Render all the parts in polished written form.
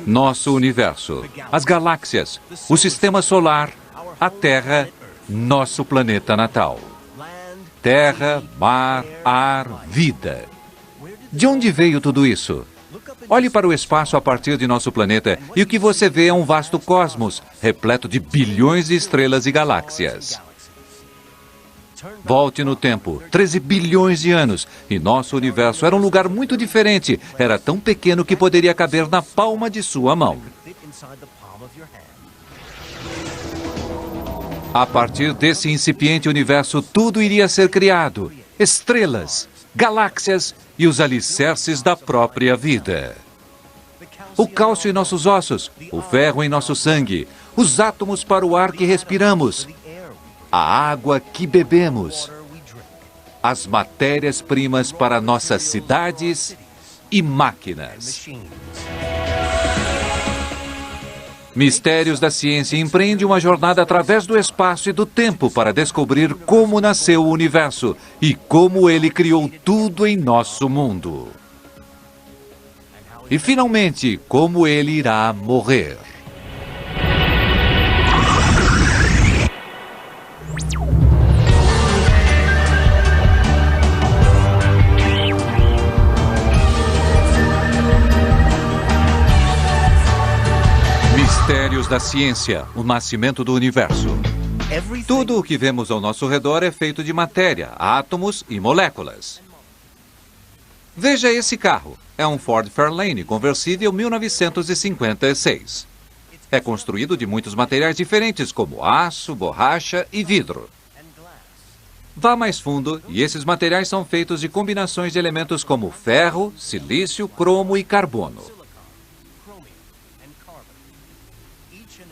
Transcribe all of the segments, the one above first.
Nosso universo, as galáxias, o sistema solar, a Terra, nosso planeta natal. Terra, mar, ar, vida. De onde veio tudo isso? Olhe para o espaço a partir de nosso planeta e o que você vê é um vasto cosmos, repleto de bilhões de estrelas e galáxias. Volte no tempo, 13 bilhões de anos, e nosso universo era um lugar muito diferente. Era tão pequeno que poderia caber na palma de sua mão. A partir desse incipiente universo, tudo iria ser criado. Estrelas, galáxias e os alicerces da própria vida. O cálcio em nossos ossos, o ferro em nosso sangue, os átomos para o ar que respiramos, a água que bebemos, as matérias-primas para nossas cidades e máquinas. Mistérios da Ciência empreende uma jornada através do espaço e do tempo para descobrir como nasceu o universo e como ele criou tudo em nosso mundo. E, finalmente, como ele irá morrer. Mistérios da Ciência, o nascimento do universo. Tudo o que vemos ao nosso redor é feito de matéria, átomos e moléculas. Veja esse carro. É um Ford Fairlane conversível 1956. É construído de muitos materiais diferentes, como aço, borracha e vidro. Vá mais fundo e esses materiais são feitos de combinações de elementos como ferro, silício, cromo e carbono.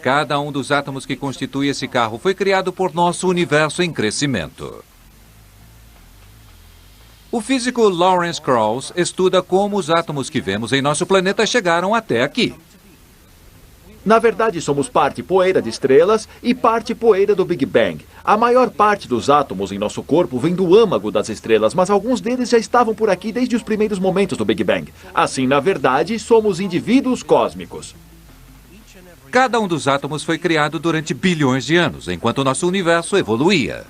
Cada um dos átomos que constitui esse carro foi criado por nosso universo em crescimento. O físico Lawrence Krauss estuda como os átomos que vemos em nosso planeta chegaram até aqui. Na verdade, somos parte poeira de estrelas e parte poeira do Big Bang. A maior parte dos átomos em nosso corpo vem do âmago das estrelas, mas alguns deles já estavam por aqui desde os primeiros momentos do Big Bang. Assim, na verdade, somos indivíduos cósmicos. Cada um dos átomos foi criado durante bilhões de anos, enquanto o nosso universo evoluía.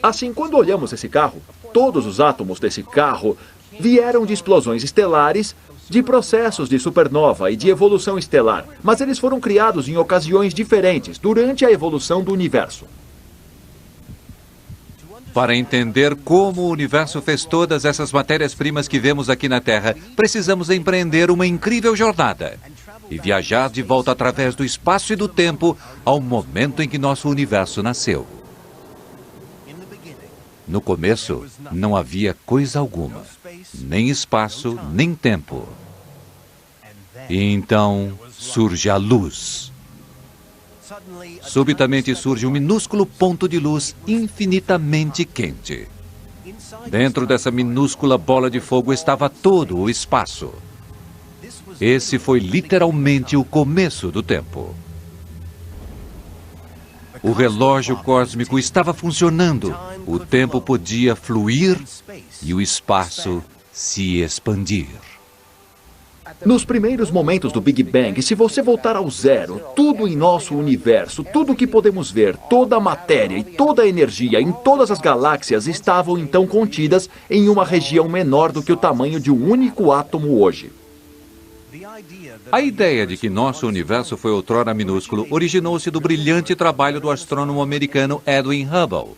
Assim, quando olhamos esse carro, todos os átomos desse carro vieram de explosões estelares, de processos de supernova e de evolução estelar, mas eles foram criados em ocasiões diferentes durante a evolução do universo. Para entender como o universo fez todas essas matérias-primas que vemos aqui na Terra, precisamos empreender uma incrível jornada e viajar de volta através do espaço e do tempo ao momento em que nosso universo nasceu. No começo, não havia coisa alguma, nem espaço, nem tempo. E então surge a luz. Subitamente surge um minúsculo ponto de luz infinitamente quente. Dentro dessa minúscula bola de fogo estava todo o espaço. Esse foi literalmente o começo do tempo. O relógio cósmico estava funcionando, o tempo podia fluir e o espaço se expandir. Nos primeiros momentos do Big Bang, se você voltar ao zero, tudo em nosso universo, tudo que podemos ver, toda a matéria e toda a energia em todas as galáxias estavam então contidas em uma região menor do que o tamanho de um único átomo hoje. A ideia de que nosso universo foi outrora minúsculo originou-se do brilhante trabalho do astrônomo americano Edwin Hubble.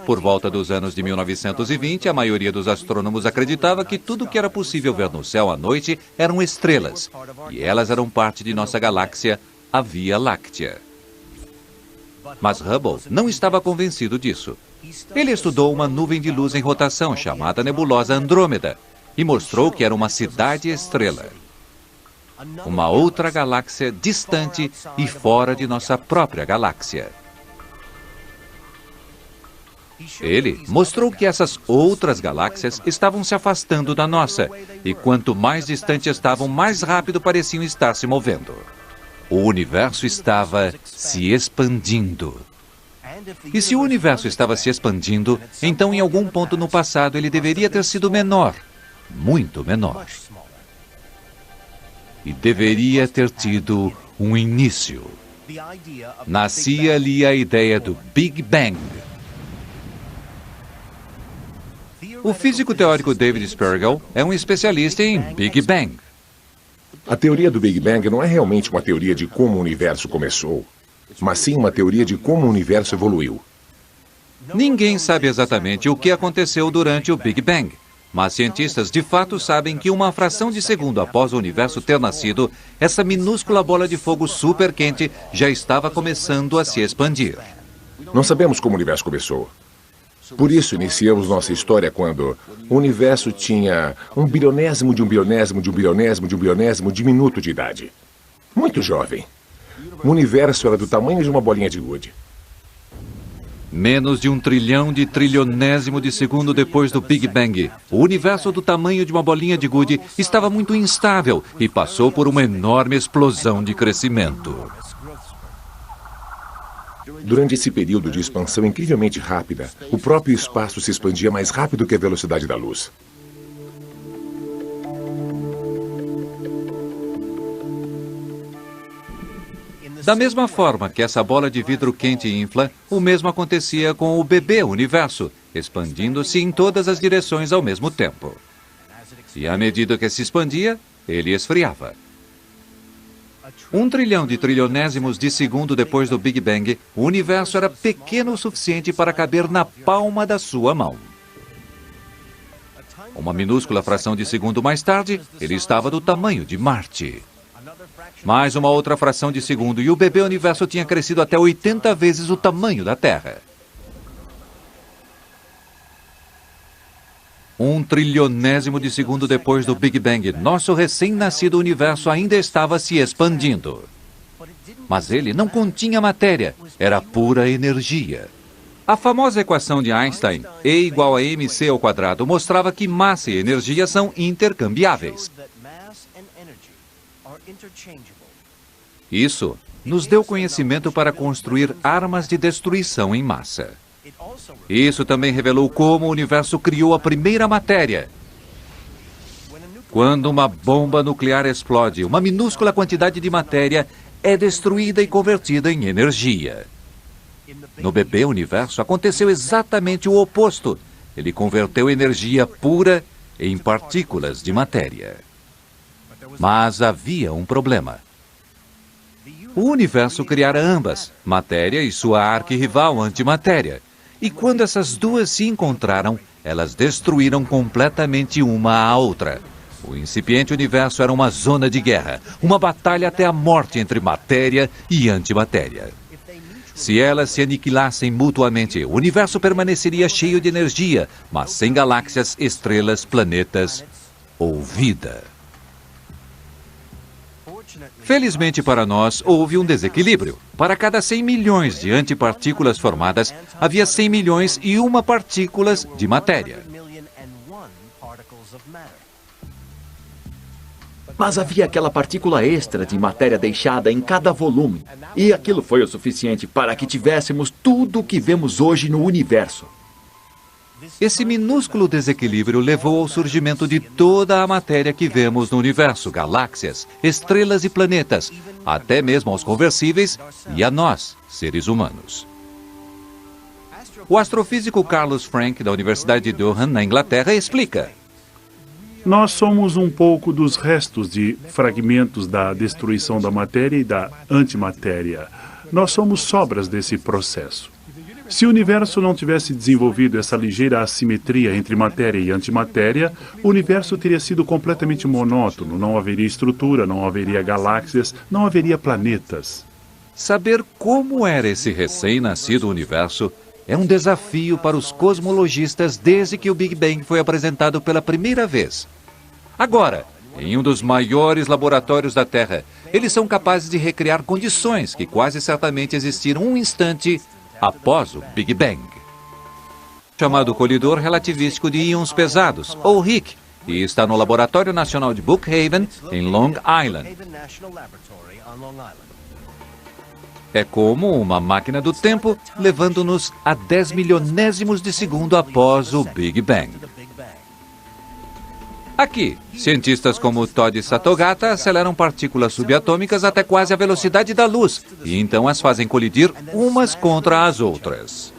Por volta dos anos de 1920, a maioria dos astrônomos acreditava que tudo que era possível ver no céu à noite eram estrelas, e elas eram parte de nossa galáxia, a Via Láctea. Mas Hubble não estava convencido disso. Ele estudou uma nuvem de luz em rotação chamada nebulosa Andrômeda e mostrou que era uma cidade-estrela. Uma outra galáxia distante e fora de nossa própria galáxia. Ele mostrou que essas outras galáxias estavam se afastando da nossa, e quanto mais distante estavam, mais rápido pareciam estar se movendo. O universo estava se expandindo. E se o universo estava se expandindo, então em algum ponto no passado ele deveria ter sido menor, muito menor. e deveria ter tido um início. Nascia ali a ideia do Big Bang. O físico teórico David Spergel é um especialista em Big Bang. A teoria do Big Bang não é realmente uma teoria de como o universo começou, mas sim uma teoria de como o universo evoluiu. Ninguém sabe exatamente o que aconteceu durante o Big Bang, mas cientistas de fato sabem que uma fração de segundo após o universo ter nascido, essa minúscula bola de fogo super quente já estava começando a se expandir. Não sabemos como o universo começou. Por isso, iniciamos nossa história quando o universo tinha 1/1000 de 1/1000 de 1/1000 de 1/1000 de minuto de idade. Muito jovem. O universo era do tamanho de uma bolinha de gude. Menos de 1 trilhão de trilionésimo de segundo depois do Big Bang, o universo do tamanho de uma bolinha de gude estava muito instável e passou por uma enorme explosão de crescimento. Durante esse período de expansão incrivelmente rápida, o próprio espaço se expandia mais rápido que a velocidade da luz. Da mesma forma que essa bola de vidro quente infla, o mesmo acontecia com o bebê universo, expandindo-se em todas as direções ao mesmo tempo. E à medida que se expandia, ele esfriava. 1 trilhão de trilionésimos de segundo depois do Big Bang, o universo era pequeno o suficiente para caber na palma da sua mão. Uma minúscula fração de segundo mais tarde, ele estava do tamanho de Marte. Mais uma outra fração de segundo e o bebê universo tinha crescido até 80 vezes o tamanho da Terra. 1 trilionésimo de segundo depois do Big Bang, nosso recém-nascido universo ainda estava se expandindo. Mas ele não continha matéria, era pura energia. A famosa equação de Einstein, E igual a mc ao quadrado, mostrava que massa e energia são intercambiáveis. Isso nos deu conhecimento para construir armas de destruição em massa. Isso também revelou como o universo criou a primeira matéria. Quando uma bomba nuclear explode, uma minúscula quantidade de matéria é destruída e convertida em energia. No bebê universo aconteceu exatamente o oposto. Ele converteu energia pura em partículas de matéria. Mas havia um problema. O universo criara ambas, matéria e sua arquirrival antimatéria. E quando essas duas se encontraram, elas destruíram completamente uma a outra. O incipiente universo era uma zona de guerra, uma batalha até a morte entre matéria e antimatéria. Se elas se aniquilassem mutuamente, o universo permaneceria cheio de energia, mas sem galáxias, estrelas, planetas ou vida. Felizmente para nós, houve um desequilíbrio. Para cada 100 milhões de antipartículas formadas, havia 100 milhões e uma partículas de matéria. Mas havia aquela partícula extra de matéria deixada em cada volume. E aquilo foi o suficiente para que tivéssemos tudo o que vemos hoje no universo. Esse minúsculo desequilíbrio levou ao surgimento de toda a matéria que vemos no universo, galáxias, estrelas e planetas, até mesmo aos conversíveis e a nós, seres humanos. O astrofísico Carlos Frank, da Universidade de Durham, na Inglaterra, explica. Nós somos um pouco dos restos de fragmentos da destruição da matéria e da antimatéria. Nós somos sobras desse processo. Se o universo não tivesse desenvolvido essa ligeira assimetria entre matéria e antimatéria, o universo teria sido completamente monótono, não haveria estrutura, não haveria galáxias, não haveria planetas. Saber como era esse recém-nascido universo é um desafio para os cosmologistas desde que o Big Bang foi apresentado pela primeira vez. Agora, em um dos maiores laboratórios da Terra, eles são capazes de recriar condições que quase certamente existiram um instante após o Big Bang. Chamado colidor relativístico de íons pesados, ou RHIC, e está no Laboratório Nacional de Brookhaven, em Long Island. É como uma máquina do tempo, levando-nos a 10 milionésimos de segundo após o Big Bang. Aqui, cientistas como Todd Satogata aceleram partículas subatômicas até quase a velocidade da luz e então as fazem colidir umas contra as outras.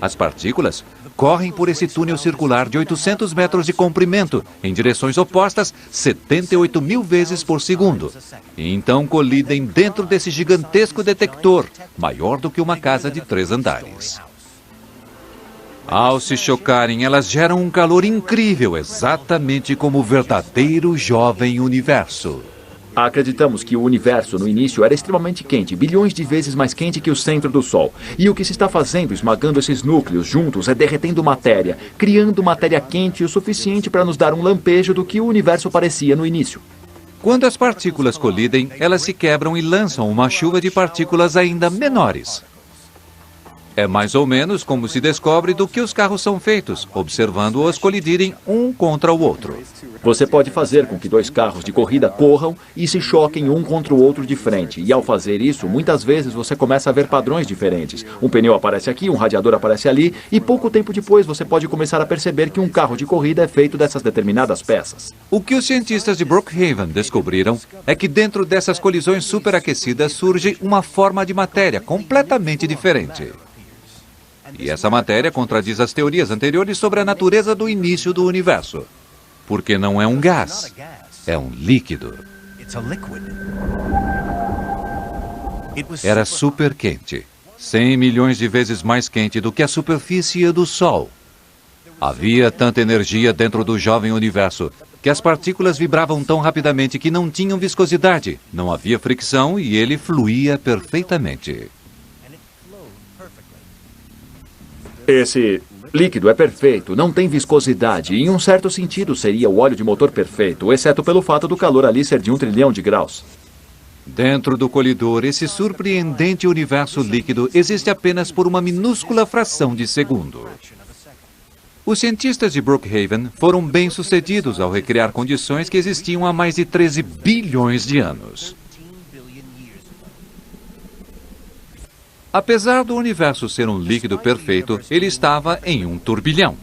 As partículas correm por esse túnel circular de 800 metros de comprimento, em direções opostas 78 mil vezes por segundo. E então colidem dentro desse gigantesco detector, maior do que uma casa de 3 andares. Ao se chocarem, elas geram um calor incrível, exatamente como o verdadeiro jovem universo. Acreditamos que o universo no início era extremamente quente, bilhões de vezes mais quente que o centro do Sol. E o que se está fazendo, esmagando esses núcleos juntos, é derretendo matéria, criando matéria quente o suficiente para nos dar um lampejo do que o universo parecia no início. Quando as partículas colidem, elas se quebram e lançam uma chuva de partículas ainda menores. É mais ou menos como se descobre do que os carros são feitos, observando-os colidirem um contra o outro. Você pode fazer com que 2 carros de corrida corram e se choquem um contra o outro de frente. E ao fazer isso, muitas vezes você começa a ver padrões diferentes. Um pneu aparece aqui, um radiador aparece ali, e pouco tempo depois você pode começar a perceber que um carro de corrida é feito dessas determinadas peças. O que os cientistas de Brookhaven descobriram é que dentro dessas colisões superaquecidas surge uma forma de matéria completamente diferente. E essa matéria contradiz as teorias anteriores sobre a natureza do início do universo. Porque não é um gás, é um líquido. Era super quente, 100 milhões de vezes mais quente do que a superfície do Sol. Havia tanta energia dentro do jovem universo que as partículas vibravam tão rapidamente que não tinham viscosidade, não havia fricção e ele fluía perfeitamente. Esse líquido é perfeito, não tem viscosidade e em um certo sentido seria o óleo de motor perfeito, exceto pelo fato do calor ali ser de 1 trilhão de graus. Dentro do colidor, esse surpreendente universo líquido existe apenas por uma minúscula fração de segundo. Os cientistas de Brookhaven foram bem-sucedidos ao recriar condições que existiam há mais de 13 bilhões de anos. Apesar do universo ser um líquido perfeito, ele estava em um turbilhão.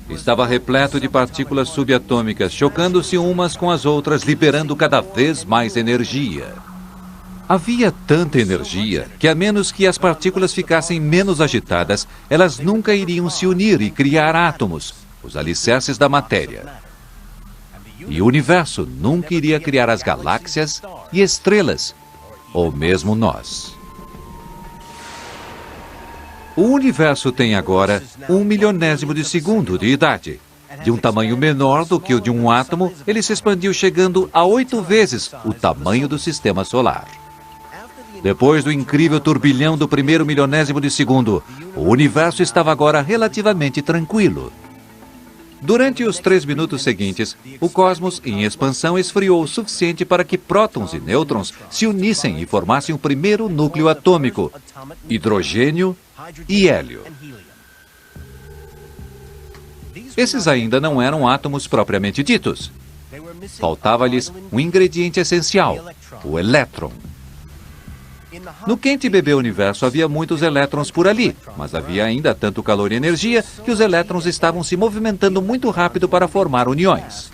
Estava repleto de partículas subatômicas, chocando-se umas com as outras, liberando cada vez mais energia. Havia tanta energia que, a menos que as partículas ficassem menos agitadas, elas nunca iriam se unir e criar átomos, os alicerces da matéria. E o universo nunca iria criar as galáxias e estrelas, ou mesmo nós. O universo tem agora 1 milionésimo de segundo de idade. De um tamanho menor do que o de um átomo, ele se expandiu chegando a 8 vezes o tamanho do sistema solar. Depois do incrível turbilhão do 1º milionésimo de segundo, o universo estava agora relativamente tranquilo. Durante os 3 minutos seguintes, o cosmos em expansão esfriou o suficiente para que prótons e nêutrons se unissem e formassem o primeiro núcleo atômico, hidrogênio e hélio. Esses ainda não eram átomos propriamente ditos. Faltava-lhes um ingrediente essencial, o elétron. No quente bebê universo havia muitos elétrons por ali, mas havia ainda tanto calor e energia que os elétrons estavam se movimentando muito rápido para formar uniões.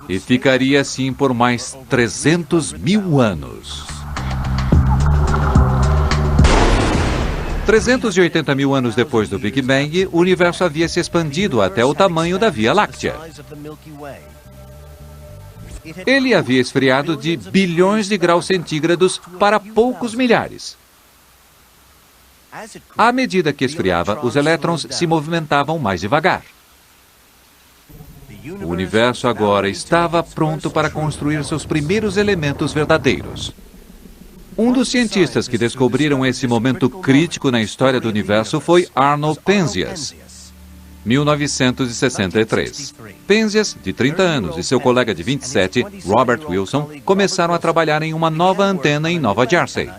E ficaria assim por mais 300 mil anos. 380 mil anos depois do Big Bang, o universo havia se expandido até o tamanho da Via Láctea. Ele havia esfriado de bilhões de graus centígrados para poucos milhares. À medida que esfriava, os elétrons se movimentavam mais devagar. O universo agora estava pronto para construir seus primeiros elementos verdadeiros. Um dos cientistas que descobriram esse momento crítico na história do universo foi Arnold Penzias, 1963. Penzias, de 30 anos, e seu colega de 27, Robert Wilson, começaram a trabalhar em uma nova antena em Nova Jersey.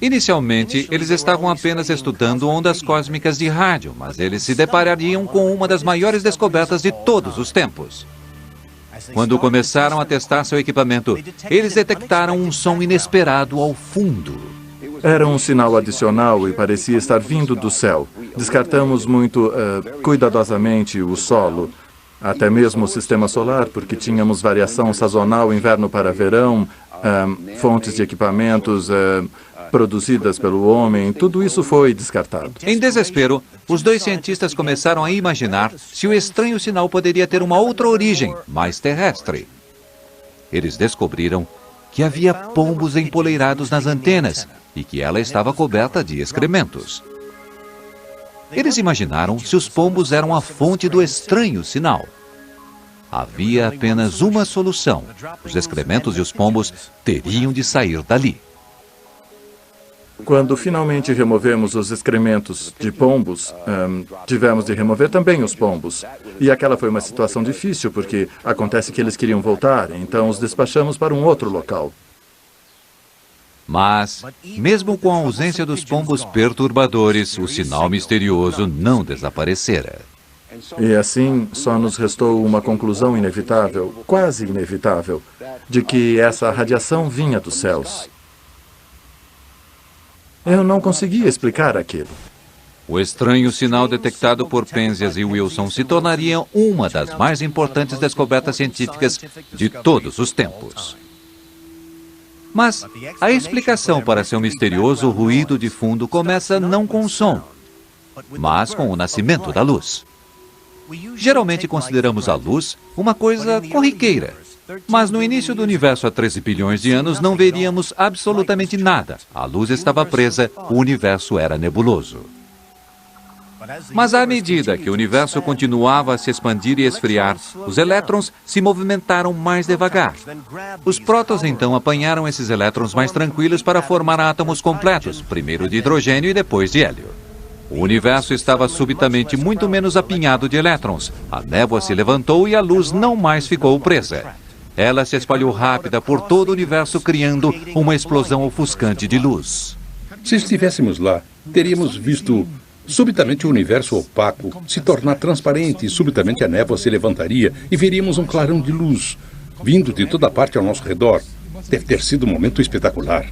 Inicialmente, eles estavam apenas estudando ondas cósmicas de rádio, mas eles se deparariam com uma das maiores descobertas de todos os tempos. Quando começaram a testar seu equipamento, eles detectaram um som inesperado ao fundo. Era um sinal adicional e parecia estar vindo do céu. Descartamos muito cuidadosamente o solo, até mesmo o sistema solar, porque tínhamos variação sazonal, inverno para verão, fontes de equipamentos produzidas pelo homem. Tudo isso foi descartado. Em desespero, os dois cientistas começaram a imaginar se o estranho sinal poderia ter uma outra origem, mais terrestre. Eles descobriram que havia pombos empoleirados nas antenas e que ela estava coberta de excrementos. Eles imaginaram se os pombos eram a fonte do estranho sinal. Havia apenas uma solução. Os excrementos e os pombos teriam de sair dali. Quando finalmente removemos os excrementos de pombos, tivemos de remover também os pombos. E aquela foi uma situação difícil, porque acontece que eles queriam voltar, então os despachamos para um outro local. Mas, mesmo com a ausência dos pombos perturbadores, o sinal misterioso não desaparecera. E assim, só nos restou uma conclusão inevitável, quase inevitável, de que essa radiação vinha dos céus. Eu não conseguia explicar aquilo. O estranho sinal detectado por Penzias e Wilson se tornaria uma das mais importantes descobertas científicas de todos os tempos. Mas a explicação para seu misterioso ruído de fundo começa não com o som, mas com o nascimento da luz. Geralmente consideramos a luz uma coisa corriqueira, mas no início do universo há 13 bilhões de anos não veríamos absolutamente nada. A luz estava presa, o universo era nebuloso. Mas à medida que o universo continuava a se expandir e esfriar, os elétrons se movimentaram mais devagar. Os prótons então apanharam esses elétrons mais tranquilos para formar átomos completos, primeiro de hidrogênio e depois de hélio. O universo estava subitamente muito menos apinhado de elétrons. A névoa se levantou e a luz não mais ficou presa. Ela se espalhou rápida por todo o universo, criando uma explosão ofuscante de luz. Se estivéssemos lá, teríamos visto subitamente o universo opaco se tornar transparente e subitamente a névoa se levantaria e veríamos um clarão de luz vindo de toda parte ao nosso redor. Deve ter sido um momento espetacular.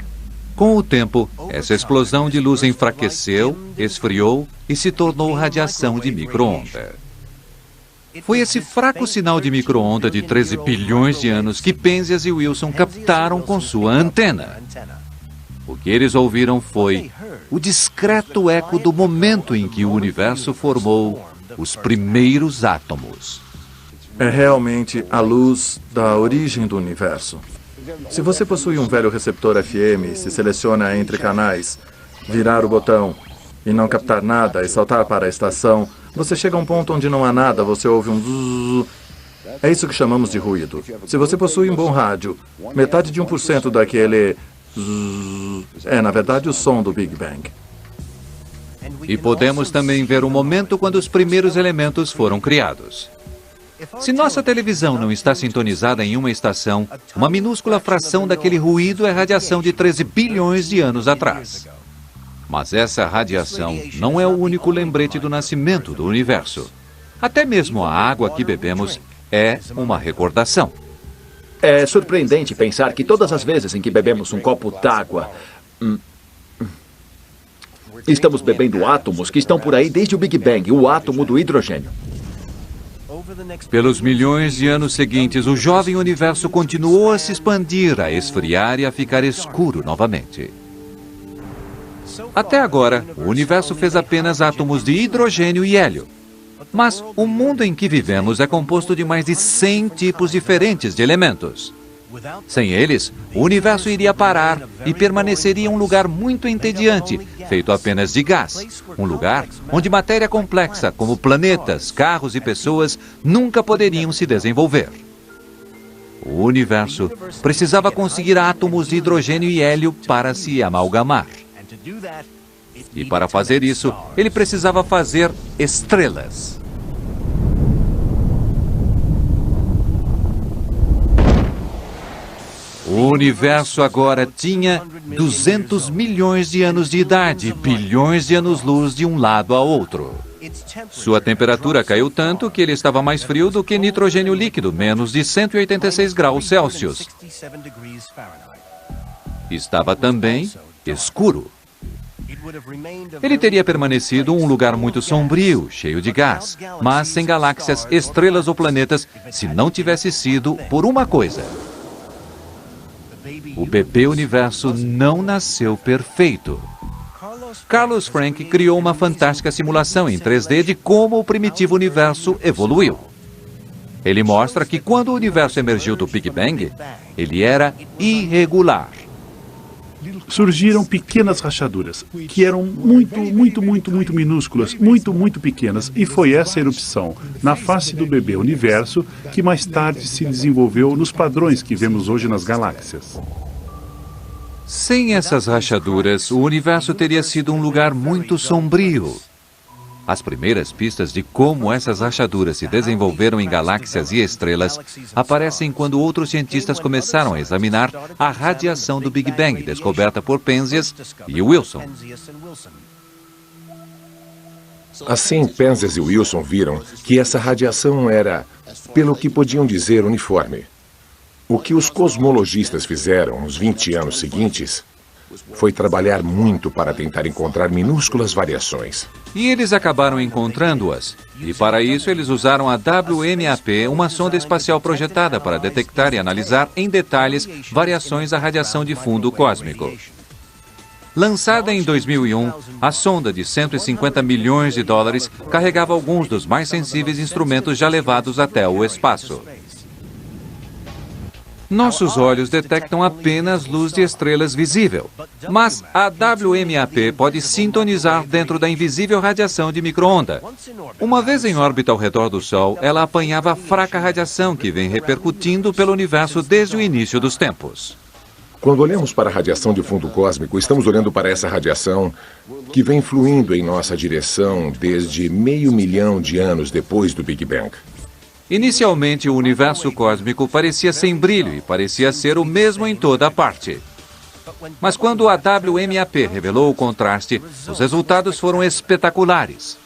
Com o tempo, essa explosão de luz enfraqueceu, esfriou e se tornou radiação de micro-onda. Foi esse fraco sinal de micro-onda de 13 bilhões de anos que Penzias e Wilson captaram com sua antena. O que eles ouviram foi o discreto eco do momento em que o universo formou os primeiros átomos. É realmente a luz da origem do universo. Se você possui um velho receptor FM, se seleciona entre canais, virar o botão e não captar nada e saltar para a estação, você chega a um ponto onde não há nada, você ouve um zzzz. É isso que chamamos de ruído. Se você possui um bom rádio, metade de 1% daquele zzzz é, na verdade, o som do Big Bang. E podemos também ver o momento quando os primeiros elementos foram criados. Se nossa televisão não está sintonizada em uma estação, uma minúscula fração daquele ruído é radiação de 13 bilhões de anos atrás. Mas essa radiação não é o único lembrete do nascimento do universo. Até mesmo a água que bebemos é uma recordação. É surpreendente pensar que todas as vezes em que bebemos um copo d'água, estamos bebendo átomos que estão por aí desde o Big Bang, o átomo do hidrogênio. Pelos milhões de anos seguintes, o jovem universo continuou a se expandir, a esfriar e a ficar escuro novamente. Até agora, o universo fez apenas átomos de hidrogênio e hélio. Mas o mundo em que vivemos é composto de mais de 100 tipos diferentes de elementos. Sem eles, o universo iria parar e permaneceria um lugar muito entediante, feito apenas de gás. Um lugar onde matéria complexa, como planetas, carros e pessoas, nunca poderiam se desenvolver. O universo precisava conseguir átomos de hidrogênio e hélio para se amalgamar. E para fazer isso, ele precisava fazer estrelas. O universo agora tinha 200 milhões de anos de idade, bilhões de anos-luz de um lado a outro. Sua temperatura caiu tanto que ele estava mais frio do que nitrogênio líquido, menos de 186 graus Celsius. Estava também escuro. Ele teria permanecido um lugar muito sombrio, cheio de gás, mas sem galáxias, estrelas ou planetas, se não tivesse sido por uma coisa. O bebê universo não nasceu perfeito. Carlos Frank criou uma fantástica simulação em 3D de como o primitivo universo evoluiu. Ele mostra que quando o universo emergiu do Big Bang, ele era irregular. Surgiram pequenas rachaduras, que eram muito minúsculas, muito pequenas, e foi essa erupção, na face do bebê universo, que mais tarde se desenvolveu nos padrões que vemos hoje nas galáxias. Sem essas rachaduras, o universo teria sido um lugar muito sombrio. As primeiras pistas de como essas rachaduras se desenvolveram em galáxias e estrelas aparecem quando outros cientistas começaram a examinar a radiação do Big Bang, descoberta por Penzias e Wilson. Assim, Penzias e Wilson viram que essa radiação era, pelo que podiam dizer, uniforme. O que os cosmologistas fizeram nos 20 anos seguintes foi trabalhar muito para tentar encontrar minúsculas variações. E eles acabaram encontrando-as. E para isso eles usaram a WMAP, uma sonda espacial projetada para detectar e analisar em detalhes variações da radiação de fundo cósmico. Lançada em 2001, a sonda de 150 milhões de dólares carregava alguns dos mais sensíveis instrumentos já levados até o espaço. Nossos olhos detectam apenas luz de estrelas visível, mas a WMAP pode sintonizar dentro da invisível radiação de micro-onda. Uma vez em órbita ao redor do Sol, ela apanhava fraca radiação que vem repercutindo pelo universo desde o início dos tempos. Quando olhamos para a radiação de fundo cósmico, estamos olhando para essa radiação que vem fluindo em nossa direção desde 500 milhões de anos depois do Big Bang. Inicialmente, o universo cósmico parecia sem brilho e parecia ser o mesmo em toda parte. Mas quando a WMAP revelou o contraste, os resultados foram espetaculares.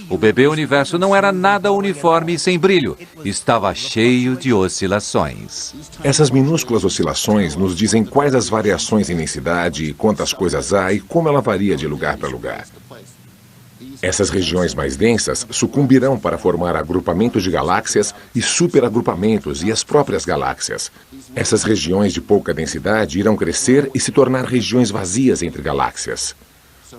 O bebê universo não era nada uniforme e sem brilho, estava cheio de oscilações. Essas minúsculas oscilações nos dizem quais as variações em densidade, quantas coisas há e como ela varia de lugar para lugar. Essas regiões mais densas sucumbirão para formar agrupamentos de galáxias e superagrupamentos e as próprias galáxias. Essas regiões de pouca densidade irão crescer e se tornar regiões vazias entre galáxias.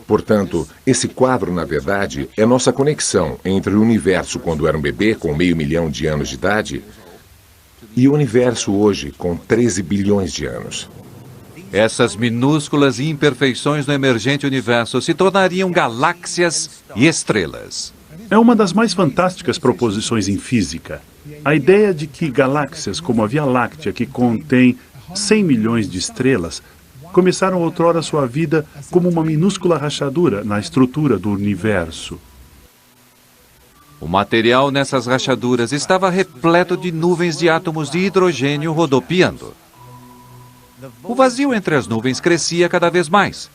Portanto, esse quadro, na verdade, é nossa conexão entre o universo quando era um bebê com 500 milhões de anos de idade e o universo hoje com 13 bilhões de anos. Essas minúsculas imperfeições no emergente universo se tornariam galáxias e estrelas. É uma das mais fantásticas proposições em física. A ideia de que galáxias como a Via Láctea, que contém 100 milhões de estrelas, começaram outrora sua vida como uma minúscula rachadura na estrutura do universo. O material nessas rachaduras estava repleto de nuvens de átomos de hidrogênio rodopiando. O vazio entre as nuvens crescia cada vez mais.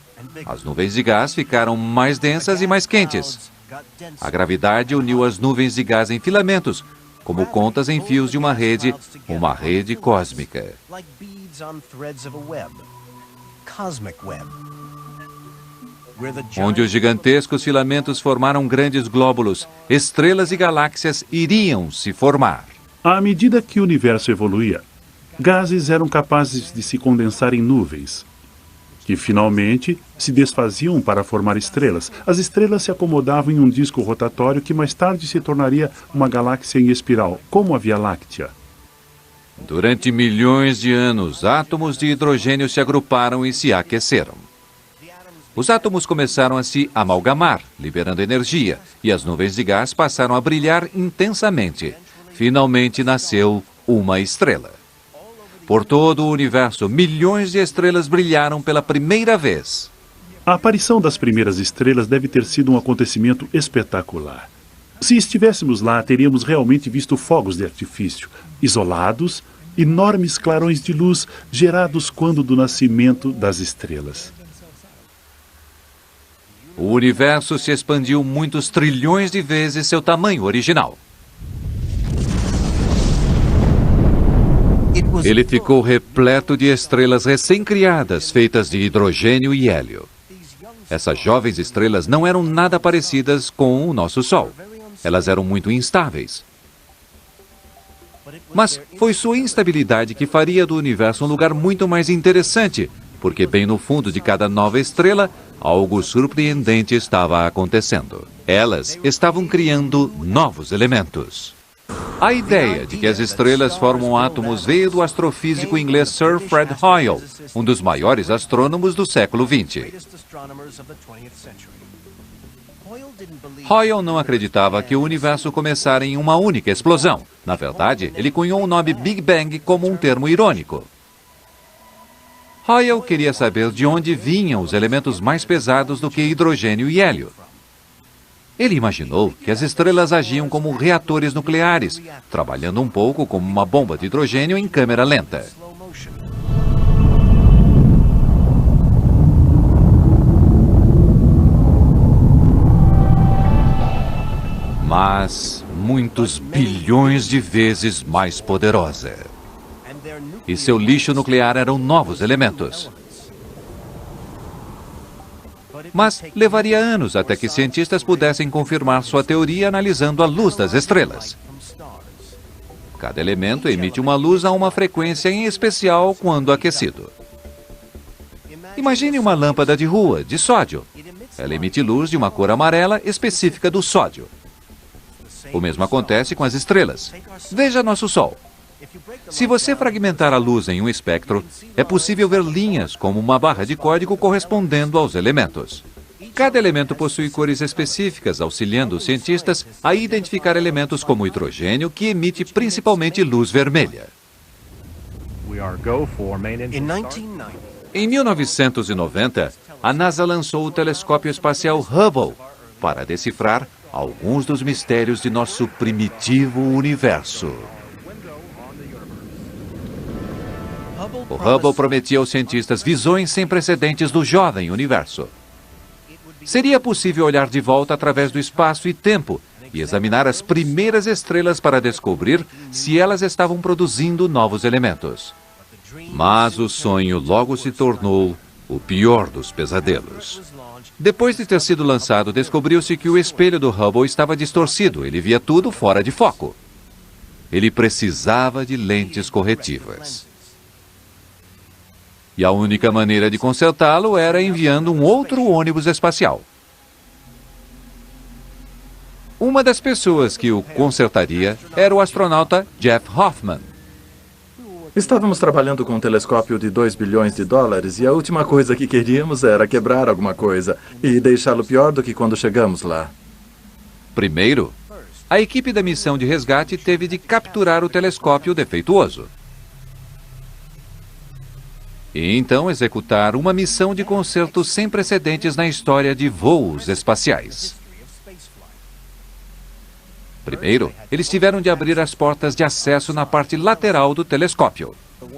As nuvens de gás ficaram mais densas e mais quentes. A gravidade uniu as nuvens de gás em filamentos, como contas em fios de uma rede cósmica. Onde os gigantescos filamentos formaram grandes glóbulos, estrelas e galáxias iriam se formar. À medida que o universo evoluía, gases eram capazes de se condensar em nuvens, que finalmente se desfaziam para formar estrelas. As estrelas se acomodavam em um disco rotatório que mais tarde se tornaria uma galáxia em espiral, como a Via Láctea. Durante milhões de anos, átomos de hidrogênio se agruparam e se aqueceram. Os átomos começaram a se amalgamar, liberando energia, e as nuvens de gás passaram a brilhar intensamente. Finalmente nasceu uma estrela. Por todo o universo, milhões de estrelas brilharam pela primeira vez. A aparição das primeiras estrelas deve ter sido um acontecimento espetacular. Se estivéssemos lá, teríamos realmente visto fogos de artifício, isolados, enormes clarões de luz gerados quando do nascimento das estrelas. O universo se expandiu muitos trilhões de vezes seu tamanho original. Ele ficou repleto de estrelas recém-criadas, feitas de hidrogênio e hélio. Essas jovens estrelas não eram nada parecidas com o nosso Sol. Elas eram muito instáveis. Mas foi sua instabilidade que faria do universo um lugar muito mais interessante, porque bem no fundo de cada nova estrela, algo surpreendente estava acontecendo. Elas estavam criando novos elementos. A ideia de que as estrelas formam átomos veio do astrofísico inglês Sir Fred Hoyle, um dos maiores astrônomos do século XX. Hoyle não acreditava que o universo começara em uma única explosão. Na verdade, ele cunhou o nome Big Bang como um termo irônico. Hoyle queria saber de onde vinham os elementos mais pesados do que hidrogênio e hélio. Ele imaginou que as estrelas agiam como reatores nucleares, trabalhando um pouco como uma bomba de hidrogênio em câmera lenta. Mas muitos bilhões de vezes mais poderosa. E seu lixo nuclear eram novos elementos. Mas levaria anos até que cientistas pudessem confirmar sua teoria analisando a luz das estrelas. Cada elemento emite uma luz a uma frequência em especial quando aquecido. Imagine uma lâmpada de rua, de sódio. Ela emite luz de uma cor amarela específica do sódio. O mesmo acontece com as estrelas. Veja nosso Sol. Se você fragmentar a luz em um espectro, é possível ver linhas como uma barra de código correspondendo aos elementos. Cada elemento possui cores específicas, auxiliando os cientistas a identificar elementos como hidrogênio, que emite principalmente luz vermelha. Em 1990, a NASA lançou o telescópio espacial Hubble para decifrar alguns dos mistérios de nosso primitivo universo. O Hubble prometia aos cientistas visões sem precedentes do jovem universo. Seria possível olhar de volta através do espaço e tempo e examinar as primeiras estrelas para descobrir se elas estavam produzindo novos elementos. Mas o sonho logo se tornou o pior dos pesadelos. Depois de ter sido lançado, descobriu-se que o espelho do Hubble estava distorcido. Ele via tudo fora de foco. Ele precisava de lentes corretivas. E a única maneira de consertá-lo era enviando um outro ônibus espacial. Uma das pessoas que o consertaria era o astronauta Jeff Hoffman. Estávamos trabalhando com um telescópio de 2 bilhões de dólares e a última coisa que queríamos era quebrar alguma coisa e deixá-lo pior do que quando chegamos lá. Primeiro, a equipe da missão de resgate teve de capturar o telescópio defeituoso. E então executar uma missão de conserto sem precedentes na história de voos espaciais. Primeiro, eles tiveram de abrir as portas de acesso na parte lateral do telescópio.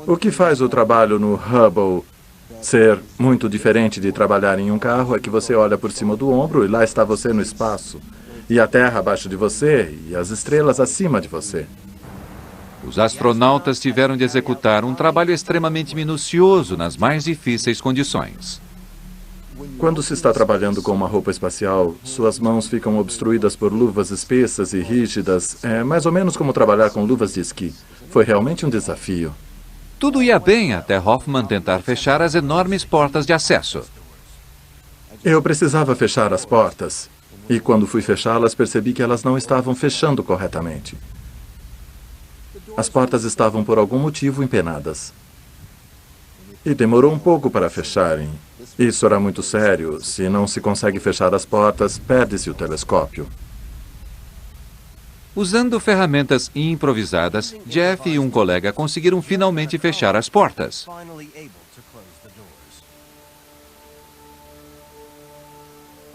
O que faz o trabalho no Hubble ser muito diferente de trabalhar em um carro é que você olha por cima do ombro e lá está você no espaço. E a Terra abaixo de você e as estrelas acima de você. Os astronautas tiveram de executar um trabalho extremamente minucioso nas mais difíceis condições. Quando se está trabalhando com uma roupa espacial, suas mãos ficam obstruídas por luvas espessas e rígidas. É mais ou menos como trabalhar com luvas de esqui. Foi realmente um desafio. Tudo ia bem até Hoffman tentar fechar as enormes portas de acesso. Eu precisava fechar as portas. E quando fui fechá-las, percebi que elas não estavam fechando corretamente. As portas estavam por algum motivo empenadas. E demorou um pouco para fecharem. Isso era muito sério. Se não se consegue fechar as portas, perde-se o telescópio. Usando ferramentas improvisadas, Jeff e um colega conseguiram finalmente fechar as portas.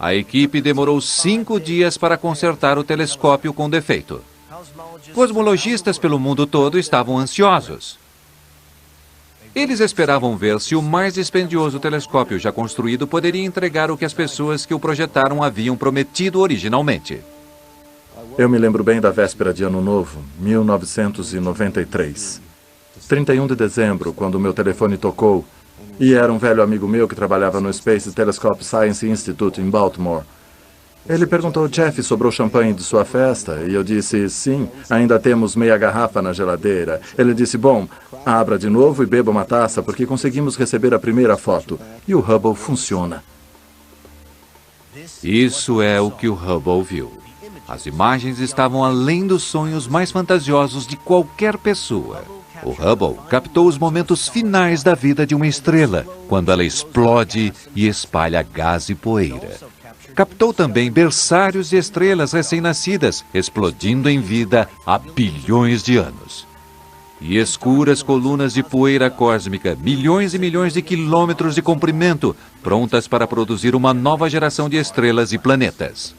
A equipe demorou 5 dias para consertar o telescópio com defeito. Cosmologistas pelo mundo todo estavam ansiosos. Eles esperavam ver se o mais dispendioso telescópio já construído poderia entregar o que as pessoas que o projetaram haviam prometido originalmente. Eu me lembro bem da véspera de Ano Novo, 1993. 31 de dezembro, quando o meu telefone tocou, E era um velho amigo meu que trabalhava no Space Telescope Science Institute em Baltimore. Ele perguntou, Jeff, sobrou champanhe de sua festa? E eu disse, sim, ainda temos meia garrafa na geladeira. Ele disse, bom, abra de novo e beba uma taça, porque conseguimos receber a primeira foto. E o Hubble funciona. Isso é o que o Hubble viu. As imagens estavam além dos sonhos mais fantasiosos de qualquer pessoa. O Hubble captou os momentos finais da vida de uma estrela, quando ela explode e espalha gás e poeira. Captou também berçários de estrelas recém-nascidas, explodindo em vida há bilhões de anos. E escuras colunas de poeira cósmica, milhões e milhões de quilômetros de comprimento, prontas para produzir uma nova geração de estrelas e planetas.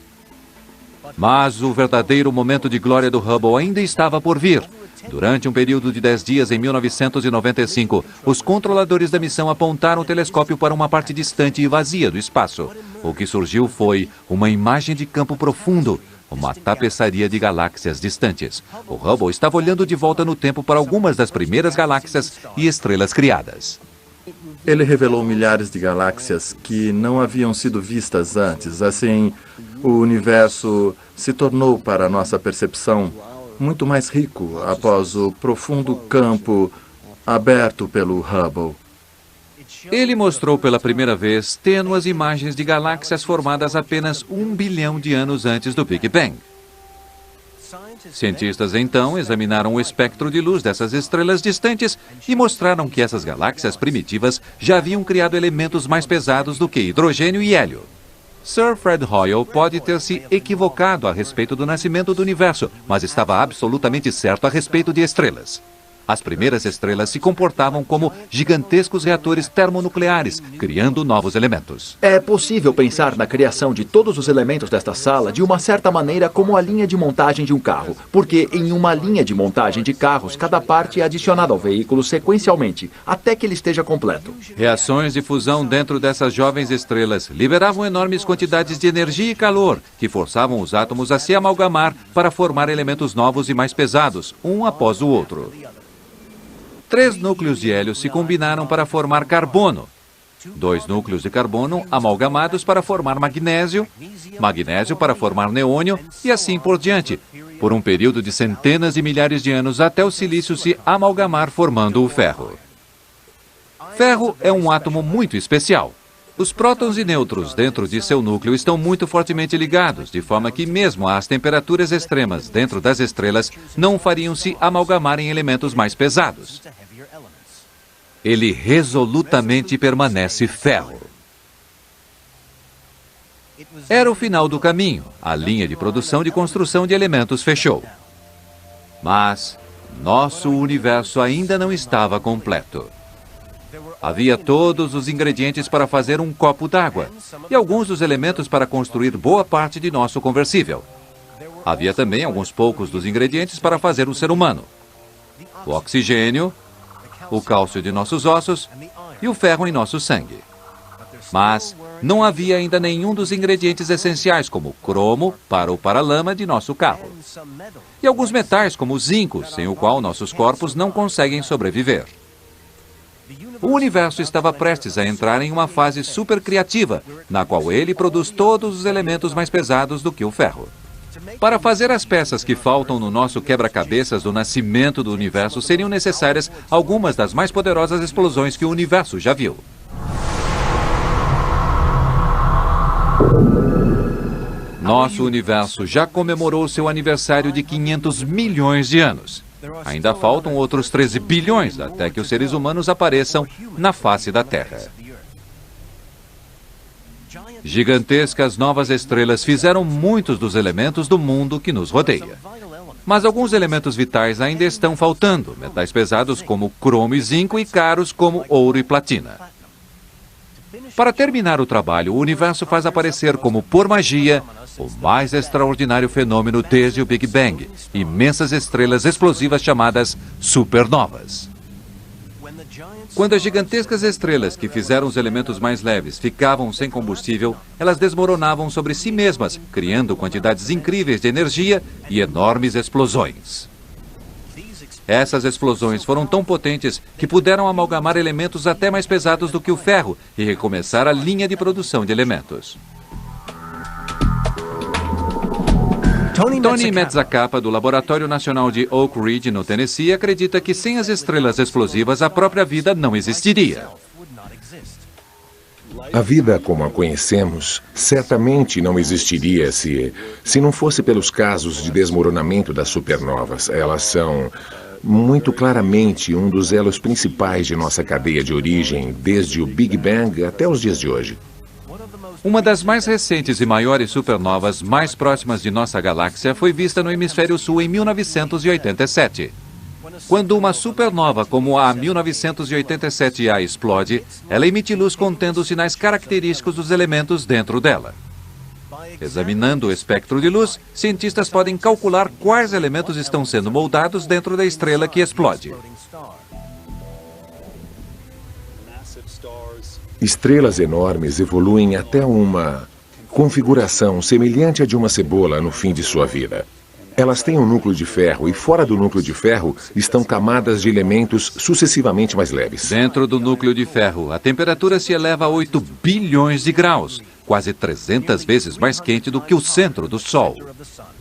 Mas o verdadeiro momento de glória do Hubble ainda estava por vir. Durante um período de 10 dias, em 1995, os controladores da missão apontaram o telescópio para uma parte distante e vazia do espaço. O que surgiu foi uma imagem de campo profundo, uma tapeçaria de galáxias distantes. O Hubble estava olhando de volta no tempo para algumas das primeiras galáxias e estrelas criadas. Ele revelou milhares de galáxias que não haviam sido vistas antes. Assim, o universo se tornou, para a nossa percepção, muito mais rico após o profundo campo aberto pelo Hubble. Ele mostrou pela primeira vez tênues imagens de galáxias formadas apenas 1 bilhão de anos antes do Big Bang. Cientistas então examinaram o espectro de luz dessas estrelas distantes e mostraram que essas galáxias primitivas já haviam criado elementos mais pesados do que hidrogênio e hélio. Sir Fred Hoyle pode ter se equivocado a respeito do nascimento do universo, mas estava absolutamente certo a respeito de estrelas. As primeiras estrelas se comportavam como gigantescos reatores termonucleares, criando novos elementos. É possível pensar na criação de todos os elementos desta sala de uma certa maneira como a linha de montagem de um carro, porque em uma linha de montagem de carros, cada parte é adicionada ao veículo sequencialmente, até que ele esteja completo. Reações de fusão dentro dessas jovens estrelas liberavam enormes quantidades de energia e calor, que forçavam os átomos a se amalgamar para formar elementos novos e mais pesados, um após o outro. 3 núcleos de hélio se combinaram para formar carbono. 2 núcleos de carbono amalgamados para formar magnésio, magnésio para formar neônio e assim por diante, por um período de centenas de milhares de anos até o silício se amalgamar formando o ferro. Ferro é um átomo muito especial. Os prótons e nêutrons dentro de seu núcleo estão muito fortemente ligados, de forma que mesmo às temperaturas extremas dentro das estrelas não fariam se amalgamar em elementos mais pesados. Ele resolutamente permanece ferro. Era o final do caminho. A linha de produção de construção de elementos fechou. Mas nosso universo ainda não estava completo. Havia todos os ingredientes para fazer um copo d'água e alguns dos elementos para construir boa parte de nosso conversível. Havia também alguns poucos dos ingredientes para fazer um ser humano. O oxigênio, o cálcio de nossos ossos e o ferro em nosso sangue. Mas não havia ainda nenhum dos ingredientes essenciais, como cromo para o paralama de nosso carro. E alguns metais, como o zinco, sem o qual nossos corpos não conseguem sobreviver. O universo estava prestes a entrar em uma fase super criativa, na qual ele produz todos os elementos mais pesados do que o ferro. Para fazer as peças que faltam no nosso quebra-cabeças do nascimento do universo, seriam necessárias algumas das mais poderosas explosões que o universo já viu. Nosso universo já comemorou seu aniversário de 500 milhões de anos. Ainda faltam outros 13 bilhões até que os seres humanos apareçam na face da Terra. Gigantescas novas estrelas fizeram muitos dos elementos do mundo que nos rodeia. Mas alguns elementos vitais ainda estão faltando, metais pesados como cromo e zinco e caros como ouro e platina. Para terminar o trabalho, o universo faz aparecer como por magia o mais extraordinário fenômeno desde o Big Bang, imensas estrelas explosivas chamadas supernovas. Quando as gigantescas estrelas que fizeram os elementos mais leves ficavam sem combustível, elas desmoronavam sobre si mesmas, criando quantidades incríveis de energia e enormes explosões. Essas explosões foram tão potentes que puderam amalgamar elementos até mais pesados do que o ferro e recomeçar a linha de produção de elementos. Tony Mezzacapa, do Laboratório Nacional de Oak Ridge, no Tennessee, acredita que sem as estrelas explosivas, a própria vida não existiria. A vida como a conhecemos certamente não existiria se não fosse pelos casos de desmoronamento das supernovas. Elas são muito claramente um dos elos principais de nossa cadeia de origem, desde o Big Bang até os dias de hoje. Uma das mais recentes e maiores supernovas mais próximas de nossa galáxia foi vista no hemisfério sul em 1987. Quando uma supernova como a 1987A explode, ela emite luz contendo sinais característicos dos elementos dentro dela. Examinando o espectro de luz, cientistas podem calcular quais elementos estão sendo moldados dentro da estrela que explode. Estrelas enormes evoluem até uma configuração semelhante à de uma cebola no fim de sua vida. Elas têm um núcleo de ferro e fora do núcleo de ferro estão camadas de elementos sucessivamente mais leves. Dentro do núcleo de ferro, a temperatura se eleva a 8 bilhões de graus, quase 300 vezes mais quente do que o centro do Sol.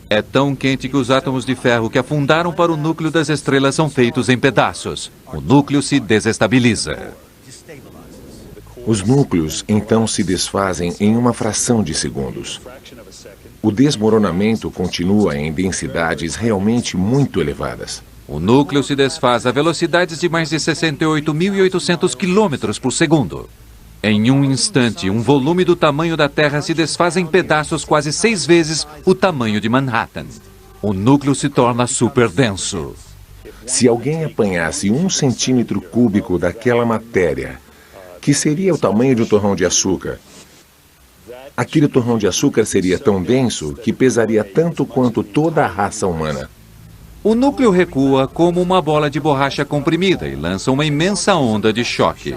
É tão quente que os átomos de ferro que afundaram para o núcleo das estrelas são feitos em pedaços. O núcleo se desestabiliza. Os núcleos então se desfazem em uma fração de segundos. O desmoronamento continua em densidades realmente muito elevadas. O núcleo se desfaz a velocidades de mais de 68.800 km por segundo. Em um instante, um volume do tamanho da Terra se desfaz em pedaços quase 6 vezes o tamanho de Manhattan. O núcleo se torna super denso. Se alguém apanhasse 1 centímetro cúbico daquela matéria, que seria o tamanho de um torrão de açúcar, aquele torrão de açúcar seria tão denso que pesaria tanto quanto toda a raça humana. O núcleo recua como uma bola de borracha comprimida e lança uma imensa onda de choque.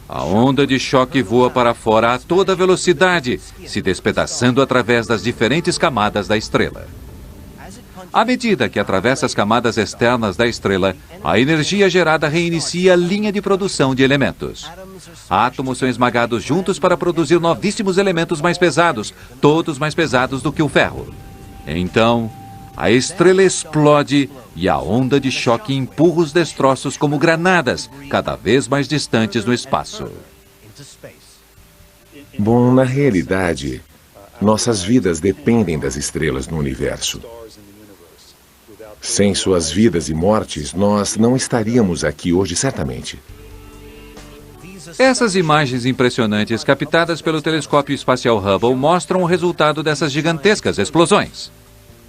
A onda de choque voa para fora a toda velocidade, se despedaçando através das diferentes camadas da estrela. À medida que atravessa as camadas externas da estrela, a energia gerada reinicia a linha de produção de elementos. Átomos são esmagados juntos para produzir novíssimos elementos mais pesados, todos mais pesados do que o ferro. Então, a estrela explode e a onda de choque empurra os destroços como granadas, cada vez mais distantes no espaço. Bom, na realidade, nossas vidas dependem das estrelas no universo. Sem suas vidas e mortes, nós não estaríamos aqui hoje, certamente. Essas imagens impressionantes captadas pelo telescópio espacial Hubble mostram o resultado dessas gigantescas explosões.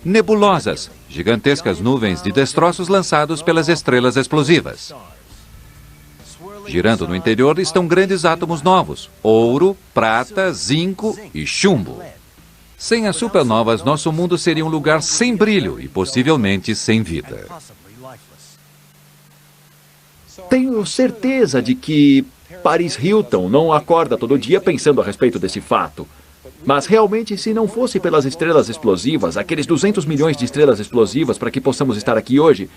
Nebulosas, gigantescas nuvens de destroços lançados pelas estrelas explosivas. Girando no interior estão grandes átomos novos: ouro, prata, zinco e chumbo. Sem as supernovas, nosso mundo seria um lugar sem brilho e possivelmente sem vida. Tenho certeza de que Paris Hilton não acorda todo dia pensando a respeito desse fato. Mas realmente, se não fosse pelas estrelas explosivas, aqueles 200 milhões de estrelas explosivas para que possamos estar aqui hoje,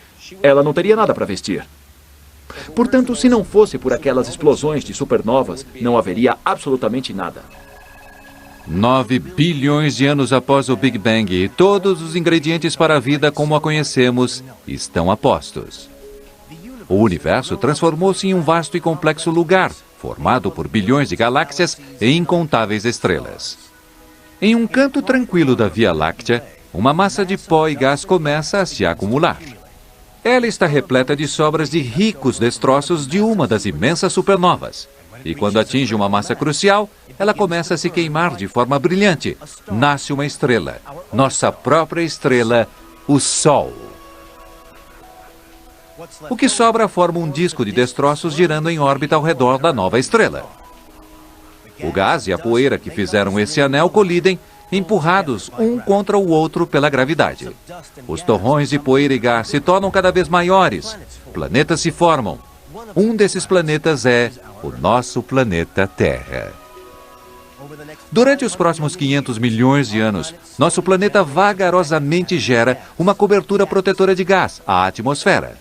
ela não teria nada para vestir. Portanto, se não fosse por aquelas explosões de supernovas, não haveria absolutamente nada. 9 bilhões de anos após o Big Bang, todos os ingredientes para a vida como a conhecemos estão a postos. O universo transformou-se em um vasto e complexo lugar, formado por bilhões de galáxias e incontáveis estrelas. Em um canto tranquilo da Via Láctea, uma massa de pó e gás começa a se acumular. Ela está repleta de sobras de ricos destroços de uma das imensas supernovas. E quando atinge uma massa crucial, ela começa a se queimar de forma brilhante. Nasce uma estrela, nossa própria estrela, o Sol. O que sobra forma um disco de destroços girando em órbita ao redor da nova estrela. O gás e a poeira que fizeram esse anel colidem, empurrados um contra o outro pela gravidade. Os torrões de poeira e gás se tornam cada vez maiores. Planetas se formam. Um desses planetas é o nosso planeta Terra. Durante os próximos 500 milhões de anos, nosso planeta vagarosamente gera uma cobertura protetora de gás, a atmosfera.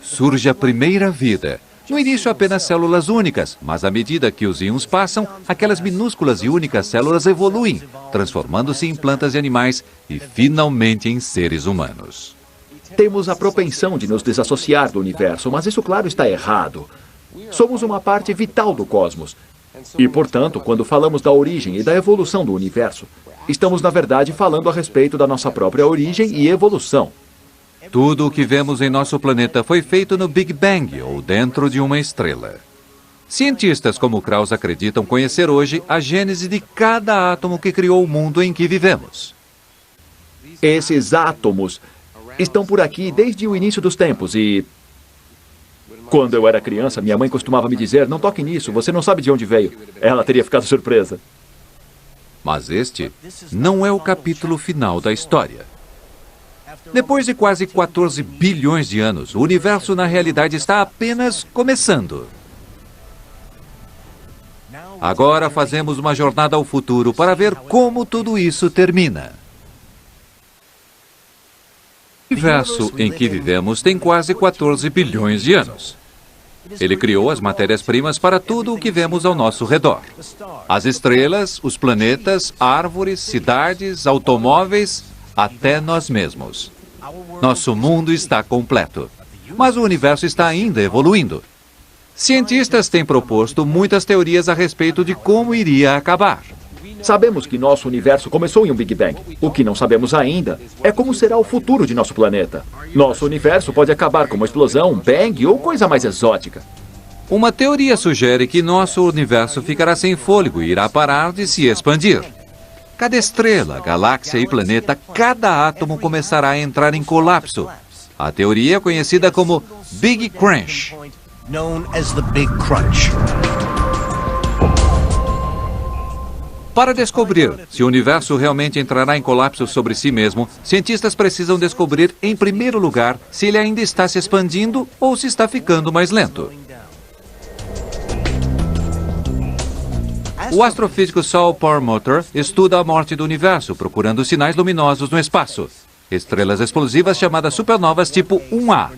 Surge a primeira vida. No início, apenas células únicas, mas à medida que os íons passam, aquelas minúsculas e únicas células evoluem, transformando-se em plantas e animais e, finalmente, em seres humanos. Temos a propensão de nos desassociar do universo, mas isso, claro, está errado. Somos uma parte vital do cosmos. E, portanto, quando falamos da origem e da evolução do universo, estamos, na verdade, falando a respeito da nossa própria origem e evolução. Tudo o que vemos em nosso planeta foi feito no Big Bang, ou dentro de uma estrela. Cientistas como Krauss acreditam conhecer hoje a gênese de cada átomo que criou o mundo em que vivemos. Esses átomos estão por aqui desde o início dos tempos e... Quando eu era criança, minha mãe costumava me dizer, não toque nisso, você não sabe de onde veio. Ela teria ficado surpresa. Mas este não é o capítulo final da história. Depois de quase 14 bilhões de anos, o universo na realidade está apenas começando. Agora fazemos uma jornada ao futuro para ver como tudo isso termina. O universo em que vivemos tem quase 14 bilhões de anos. Ele criou as matérias-primas para tudo o que vemos ao nosso redor. As estrelas, os planetas, árvores, cidades, automóveis, até nós mesmos. Nosso mundo está completo. Mas o universo está ainda evoluindo. Cientistas têm proposto muitas teorias a respeito de como iria acabar. Sabemos que nosso universo começou em um Big Bang. O que não sabemos ainda é como será o futuro de nosso planeta. Nosso universo pode acabar com uma explosão, um bang ou coisa mais exótica. Uma teoria sugere que nosso universo ficará sem fôlego e irá parar de se expandir. Cada estrela, galáxia e planeta, cada átomo começará a entrar em colapso. A teoria é conhecida como Big Crunch. Para descobrir se o universo realmente entrará em colapso sobre si mesmo, cientistas precisam descobrir, em primeiro lugar, se ele ainda está se expandindo ou se está ficando mais lento. O astrofísico Saul Perlmutter estuda a morte do universo, procurando sinais luminosos no espaço. Estrelas explosivas chamadas supernovas tipo 1A.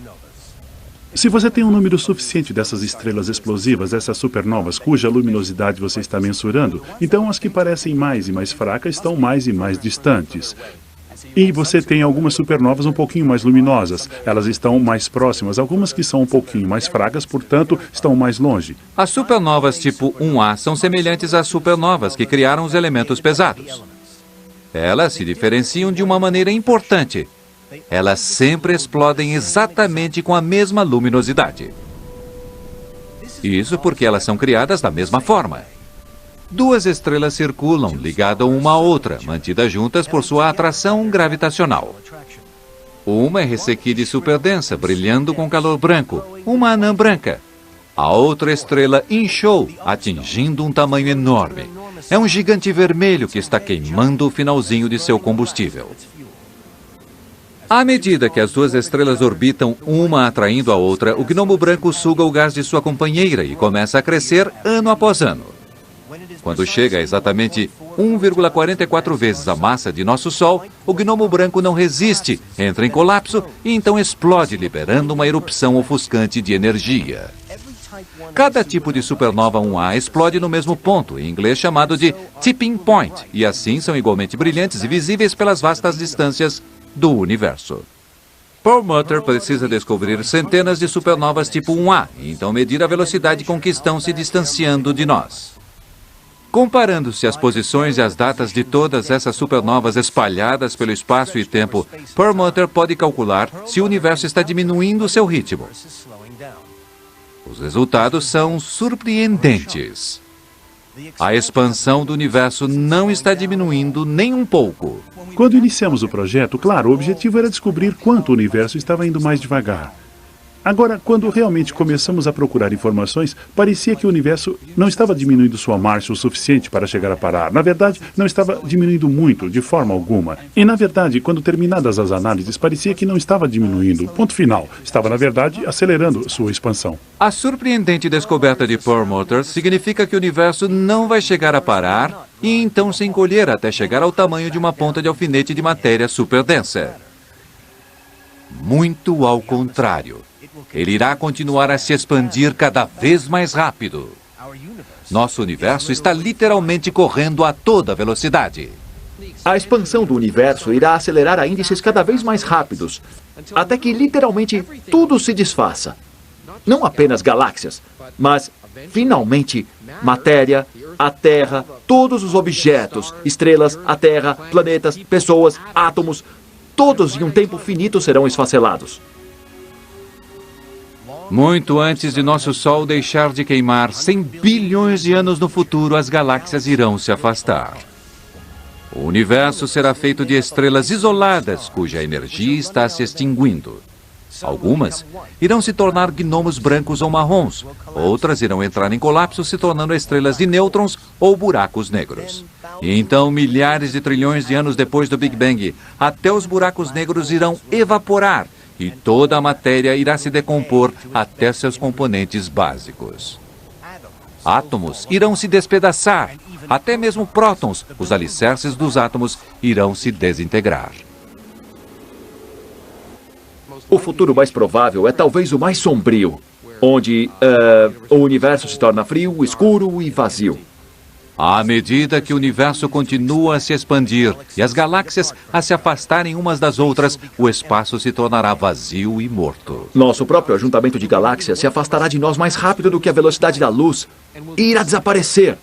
Se você tem um número suficiente dessas estrelas explosivas, essas supernovas, cuja luminosidade você está mensurando, então as que parecem mais e mais fracas estão mais e mais distantes. E você tem algumas supernovas um pouquinho mais luminosas. Elas estão mais próximas. Algumas que são um pouquinho mais fracas, portanto, estão mais longe. As supernovas tipo 1A são semelhantes às supernovas que criaram os elementos pesados. Elas se diferenciam de uma maneira importante. Elas sempre explodem exatamente com a mesma luminosidade. Isso porque elas são criadas da mesma forma. Duas estrelas circulam, ligadas uma à outra, mantidas juntas por sua atração gravitacional. Uma é ressequida e superdensa, brilhando com calor branco, uma anã branca. A outra estrela inchou, atingindo um tamanho enorme. É um gigante vermelho que está queimando o finalzinho de seu combustível. À medida que as duas estrelas orbitam, uma atraindo a outra, o gnomo branco suga o gás de sua companheira e começa a crescer ano após ano. Quando chega a exatamente 1,44 vezes a massa de nosso Sol, o gnomo branco não resiste, entra em colapso e então explode, liberando uma erupção ofuscante de energia. Cada tipo de supernova 1A explode no mesmo ponto, em inglês chamado de tipping point, e assim são igualmente brilhantes e visíveis pelas vastas distâncias do universo. Perlmutter precisa descobrir centenas de supernovas tipo 1A e então medir a velocidade com que estão se distanciando de nós. Comparando-se as posições e as datas de todas essas supernovas espalhadas pelo espaço e tempo, Perlmutter pode calcular se o universo está diminuindo seu ritmo. Os resultados são surpreendentes. A expansão do universo não está diminuindo nem um pouco. Quando iniciamos o projeto, claro, o objetivo era descobrir quanto o universo estava indo mais devagar. Agora, quando realmente começamos a procurar informações, parecia que o universo não estava diminuindo sua marcha o suficiente para chegar a parar. Na verdade, não estava diminuindo muito, de forma alguma. E, na verdade, quando terminadas as análises, parecia que não estava diminuindo. Ponto final. Estava, na verdade, acelerando sua expansão. A surpreendente descoberta de Perlmutter significa que o universo não vai chegar a parar e então se encolher até chegar ao tamanho de uma ponta de alfinete de matéria superdensa. Muito ao contrário. Ele irá continuar a se expandir cada vez mais rápido. Nosso universo está literalmente correndo a toda velocidade. A expansão do universo irá acelerar a índices cada vez mais rápidos, até que literalmente tudo se desfaça. Não apenas galáxias, mas, finalmente, matéria, a Terra, todos os objetos, estrelas, a Terra, planetas, pessoas, átomos, todos em um tempo finito serão esfacelados. Muito antes de nosso Sol deixar de queimar, 100 bilhões de anos no futuro, as galáxias irão se afastar. O universo será feito de estrelas isoladas, cuja energia está se extinguindo. Algumas irão se tornar gnomos brancos ou marrons. Outras irão entrar em colapso, se tornando estrelas de nêutrons ou buracos negros. E então, milhares de trilhões de anos depois do Big Bang, até os buracos negros irão evaporar e toda a matéria irá se decompor até seus componentes básicos. Átomos irão se despedaçar. Até mesmo prótons, os alicerces dos átomos, irão se desintegrar. O futuro mais provável é talvez o mais sombrio, onde o universo se torna frio, escuro e vazio. À medida que o universo continua a se expandir e as galáxias a se afastarem umas das outras, o espaço se tornará vazio e morto. Nosso próprio ajuntamento de galáxias se afastará de nós mais rápido do que a velocidade da luz e irá desaparecer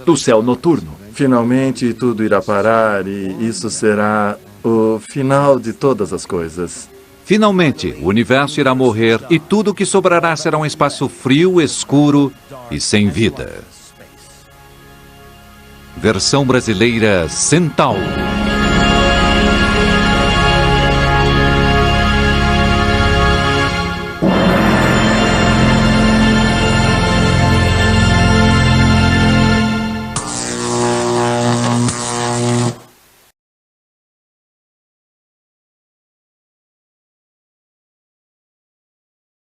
do céu noturno. Finalmente tudo irá parar e isso será o final de todas as coisas. Finalmente, o universo irá morrer e tudo o que sobrará será um espaço frio, escuro e sem vida. Versão brasileira Centauro.